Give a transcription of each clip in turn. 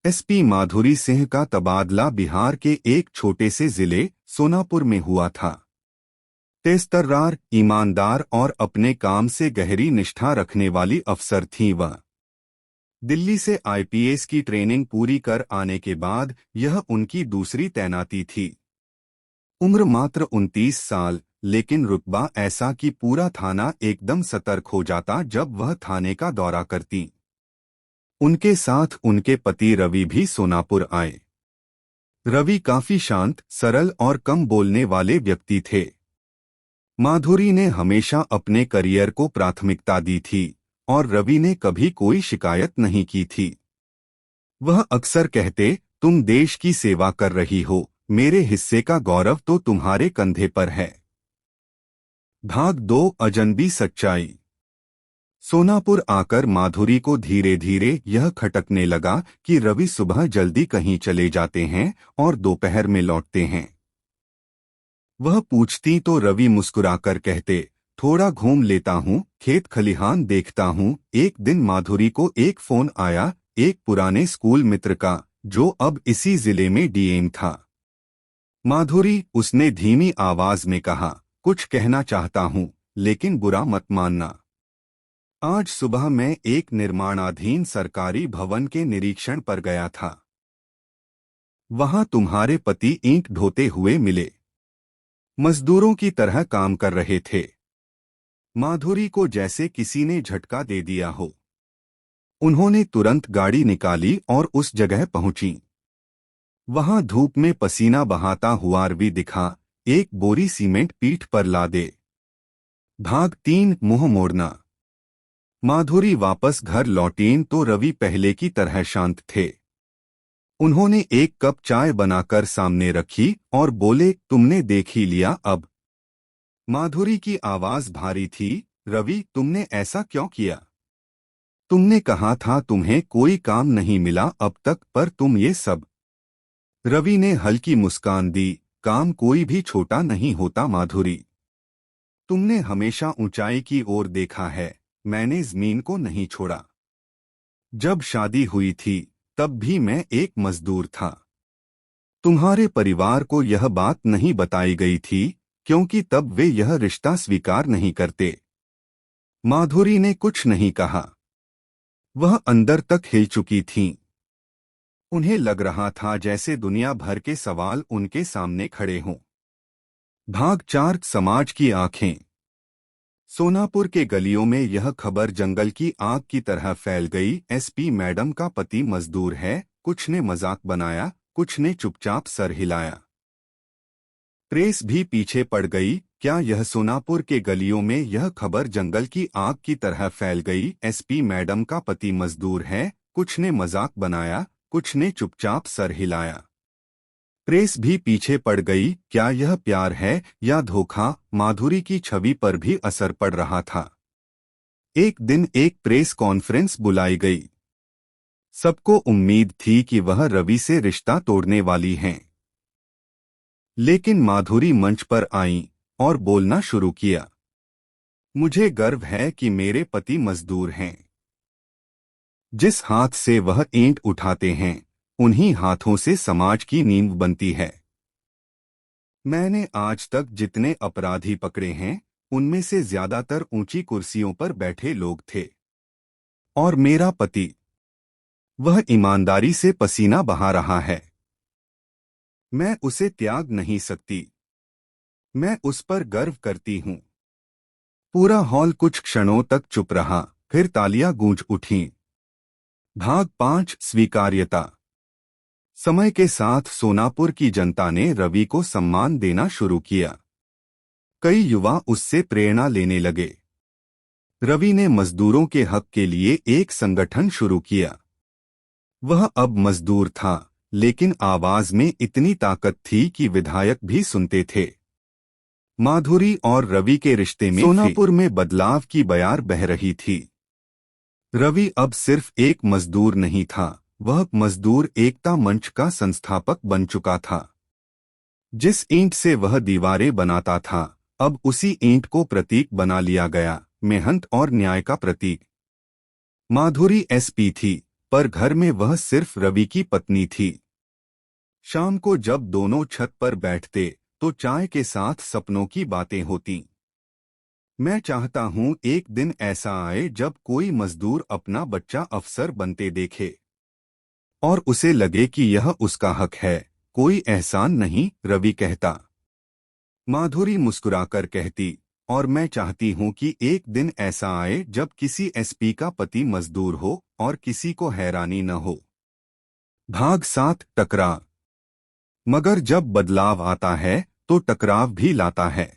SP माधुरी सिंह का तबादला बिहार के एक छोटे से जिले सोनापुर में हुआ था। तेजतर्रार, ईमानदार और अपने काम से गहरी निष्ठा रखने वाली अफसर थीं वह। दिल्ली से आईपीएस की ट्रेनिंग पूरी कर आने के बाद यह उनकी दूसरी तैनाती थी। उम्र मात्र 29 साल, लेकिन रुतबा ऐसा कि पूरा थाना एकदम सतर्क हो जाता जब वह थाने का दौरा करती। उनके साथ उनके पति रवि भी सोनापुर आए। रवि काफी शांत, सरल और कम बोलने वाले व्यक्ति थे। माधुरी ने हमेशा अपने करियर को प्राथमिकता दी थी और रवि ने कभी कोई शिकायत नहीं की थी। वह अक्सर कहते, तुम देश की सेवा कर रही हो, मेरे हिस्से का गौरव तो तुम्हारे कंधे पर है। भाग 2, अजनबी सच्चाई। सोनापुर आकर माधुरी को धीरे धीरे यह खटकने लगा कि रवि सुबह जल्दी कहीं चले जाते हैं और दोपहर में लौटते हैं। वह पूछती तो रवि मुस्कुराकर कहते, थोड़ा घूम लेता हूँ, खेत खलिहान देखता हूँ। एक दिन माधुरी को एक फोन आया, एक पुराने स्कूल मित्र का, जो अब इसी जिले में डीएम था। माधुरी, उसने धीमी आवाज में कहा, कुछ कहना चाहता हूँ, लेकिन बुरा मत मानना। आज सुबह मैं एक निर्माणाधीन सरकारी भवन के निरीक्षण पर गया था। वहां तुम्हारे पति ईंट ढोते हुए मिले। मजदूरों की तरह काम कर रहे थे। माधुरी को जैसे किसी ने झटका दे दिया हो। उन्होंने तुरंत गाड़ी निकाली और उस जगह पहुंची। वहां धूप में पसीना बहाता हुआ रवि दिखा, एक बोरी सीमेंट पीठ पर लादे। भाग 3, मुंह मोड़ना। माधुरी वापस घर लौटीं तो रवि पहले की तरह शांत थे। उन्होंने एक कप चाय बनाकर सामने रखी और बोले, तुमने देख ही लिया अब। माधुरी की आवाज भारी थी, रवि, तुमने ऐसा क्यों किया? तुमने कहा था तुम्हें कोई काम नहीं मिला अब तक, पर तुम ये सब। रवि ने हल्की मुस्कान दी, काम कोई भी छोटा नहीं होता माधुरी। तुमने हमेशा ऊंचाई की ओर देखा है, मैंने जमीन को नहीं छोड़ा। जब शादी हुई थी तब भी मैं एक मजदूर था। तुम्हारे परिवार को यह बात नहीं बताई गई थी क्योंकि तब वे यह रिश्ता स्वीकार नहीं करते। माधुरी ने कुछ नहीं कहा। वह अंदर तक हिल चुकी थीं। उन्हें लग रहा था जैसे दुनिया भर के सवाल उनके सामने खड़े हों। भाग 4, समाज की आंखें। सोनापुर के गलियों में यह खबर जंगल की आग की तरह फैल गई, एसपी मैडम का पति मजदूर है। कुछ ने मजाक बनाया, कुछ ने चुपचाप सर हिलाया। प्रेस भी पीछे पड़ गई। क्या यह सोनापुर के गलियों में यह खबर जंगल की आग की तरह फैल गई, एसपी मैडम का पति मजदूर है। कुछ ने मजाक बनाया, कुछ ने चुपचाप सर हिलाया। प्रेस भी पीछे पड़ गई। क्या यह प्यार है या धोखा? माधुरी की छवि पर भी असर पड़ रहा था। एक दिन एक प्रेस कॉन्फ्रेंस बुलाई गई। सबको उम्मीद थी कि वह रवि से रिश्ता तोड़ने वाली हैं। लेकिन माधुरी मंच पर आईं और बोलना शुरू किया। मुझे गर्व है कि मेरे पति मजदूर हैं। जिस हाथ से वह ईंट उठाते हैं, उन्हीं हाथों से समाज की नींव बनती है। मैंने आज तक जितने अपराधी पकड़े हैं, उनमें से ज्यादातर ऊंची कुर्सियों पर बैठे लोग थे। और मेरा पति, वह ईमानदारी से पसीना बहा रहा है। मैं उसे त्याग नहीं सकती। मैं उस पर गर्व करती हूँ। पूरा हॉल कुछ क्षणों तक चुप रहा, फिर तालियां गूंज उठीं। भाग 5, स्वीकार्यता। समय के साथ सोनापुर की जनता ने रवि को सम्मान देना शुरू किया। कई युवा उससे प्रेरणा लेने लगे। रवि ने मजदूरों के हक के लिए एक संगठन शुरू किया। वह अब मजदूर था, लेकिन आवाज में इतनी ताकत थी कि विधायक भी सुनते थे। माधुरी और रवि के रिश्ते में सोनापुर में बदलाव की बयार बह रही थी। रवि अब सिर्फ एक मजदूर नहीं था, वह मजदूर एकता मंच का संस्थापक बन चुका था। जिस ईंट से वह दीवारें बनाता था, अब उसी ईंट को प्रतीक बना लिया गया, मेहनत और न्याय का प्रतीक। माधुरी एसपी थी, पर घर में वह सिर्फ रवि की पत्नी थी। शाम को जब दोनों छत पर बैठते तो चाय के साथ सपनों की बातें होती। मैं चाहता हूं एक दिन ऐसा आए जब कोई मजदूर अपना बच्चा अफसर बनते देखे और उसे लगे कि यह उसका हक है, कोई एहसान नहीं, रवि कहता। माधुरी मुस्कुराकर कहती, और मैं चाहती हूं कि एक दिन ऐसा आए जब किसी एसपी का पति मजदूर हो और किसी को हैरानी न हो। भाग 7 टकराव। मगर जब बदलाव आता है तो टकराव भी लाता है।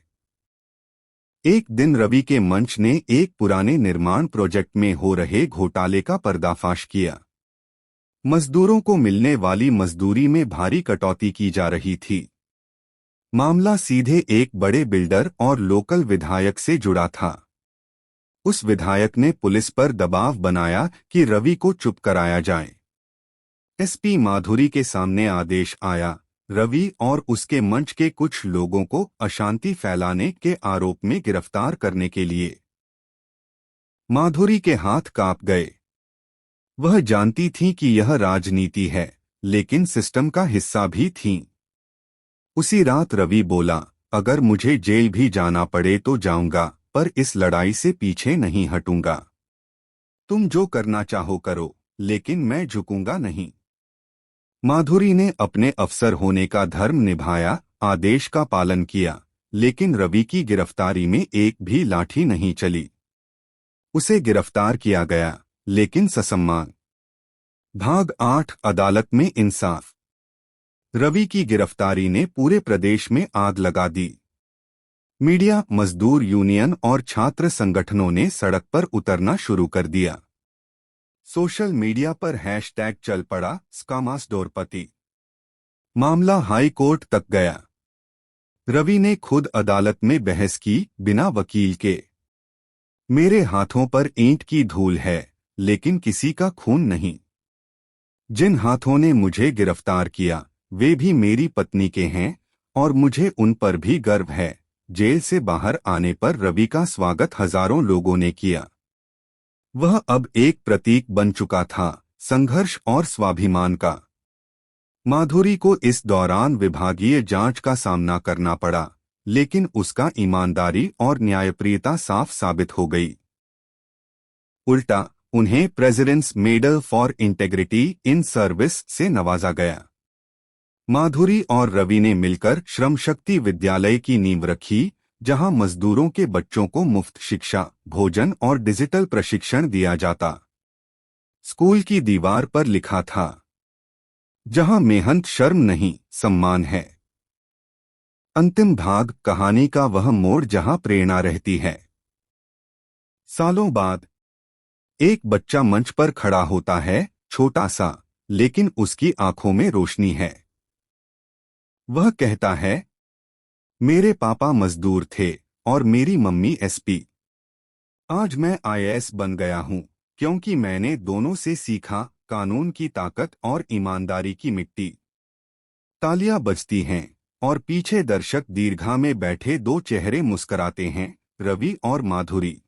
एक दिन रवि के मंच ने एक पुराने निर्माण प्रोजेक्ट में हो रहे घोटाले का पर्दाफाश किया। मजदूरों को मिलने वाली मजदूरी में भारी कटौती की जा रही थी। मामला सीधे एक बड़े बिल्डर और लोकल विधायक से जुड़ा था। उस विधायक ने पुलिस पर दबाव बनाया कि रवि को चुप कराया जाए। एसपी माधुरी के सामने आदेश आया, रवि और उसके मंच के कुछ लोगों को अशांति फैलाने के आरोप में गिरफ्तार करने के लिए। माधुरी के हाथ कांप गए। वह जानती थी कि यह राजनीति है, लेकिन सिस्टम का हिस्सा भी थीं। उसी रात रवि बोला, अगर मुझे जेल भी जाना पड़े तो जाऊंगा, पर इस लड़ाई से पीछे नहीं हटूंगा। तुम जो करना चाहो करो, लेकिन मैं झुकूंगा नहीं। माधुरी ने अपने अफसर होने का धर्म निभाया, आदेश का पालन किया, लेकिन रवि की गिरफ्तारी में एक भी लाठी नहीं चली। उसे गिरफ्तार किया गया, लेकिन ससम्मान। भाग 8 अदालत में इंसाफ। रवि की गिरफ्तारी ने पूरे प्रदेश में आग लगा दी। मीडिया, मजदूर यूनियन और छात्र संगठनों ने सड़क पर उतरना शुरू कर दिया। सोशल मीडिया पर हैशटैग चल पड़ा, स्कामासडोरपति। मामला हाई कोर्ट तक गया। रवि ने खुद अदालत में बहस की, बिना वकील के। मेरे हाथों पर ईंट की धूल है, लेकिन किसी का खून नहीं। जिन हाथों ने मुझे गिरफ्तार किया वे भी मेरी पत्नी के हैं और मुझे उन पर भी गर्व है। जेल से बाहर आने पर रवि का स्वागत हजारों लोगों ने किया। वह अब एक प्रतीक बन चुका था, संघर्ष और स्वाभिमान का। माधुरी को इस दौरान विभागीय जांच का सामना करना पड़ा, लेकिन उसका ईमानदारी और न्यायप्रियता साफ साबित हो गई। उल्टा उन्हें president's medal for integrity in service से नवाजा गया। माधुरी और रवि ने मिलकर श्रम शक्ति विद्यालय की नींव रखी, जहां मजदूरों के बच्चों को मुफ्त शिक्षा, भोजन और डिजिटल प्रशिक्षण दिया जाता। स्कूल की दीवार पर लिखा था, जहां मेहनत शर्म नहीं, सम्मान है। अंतिम भाग, कहानी का वह मोड़ जहां प्रेरणा रहती है। सालों बाद एक बच्चा मंच पर खड़ा होता है, छोटा सा, लेकिन उसकी आंखों में रोशनी है। वह कहता है, मेरे पापा मजदूर थे और मेरी मम्मी एसपी। आज मैं आईएएस बन गया हूं, क्योंकि मैंने दोनों से सीखा, कानून की ताकत और ईमानदारी की मिट्टी। तालियां बजती हैं और पीछे दर्शक दीर्घा में बैठे दो चेहरे मुस्कराते हैं, रवि और माधुरी।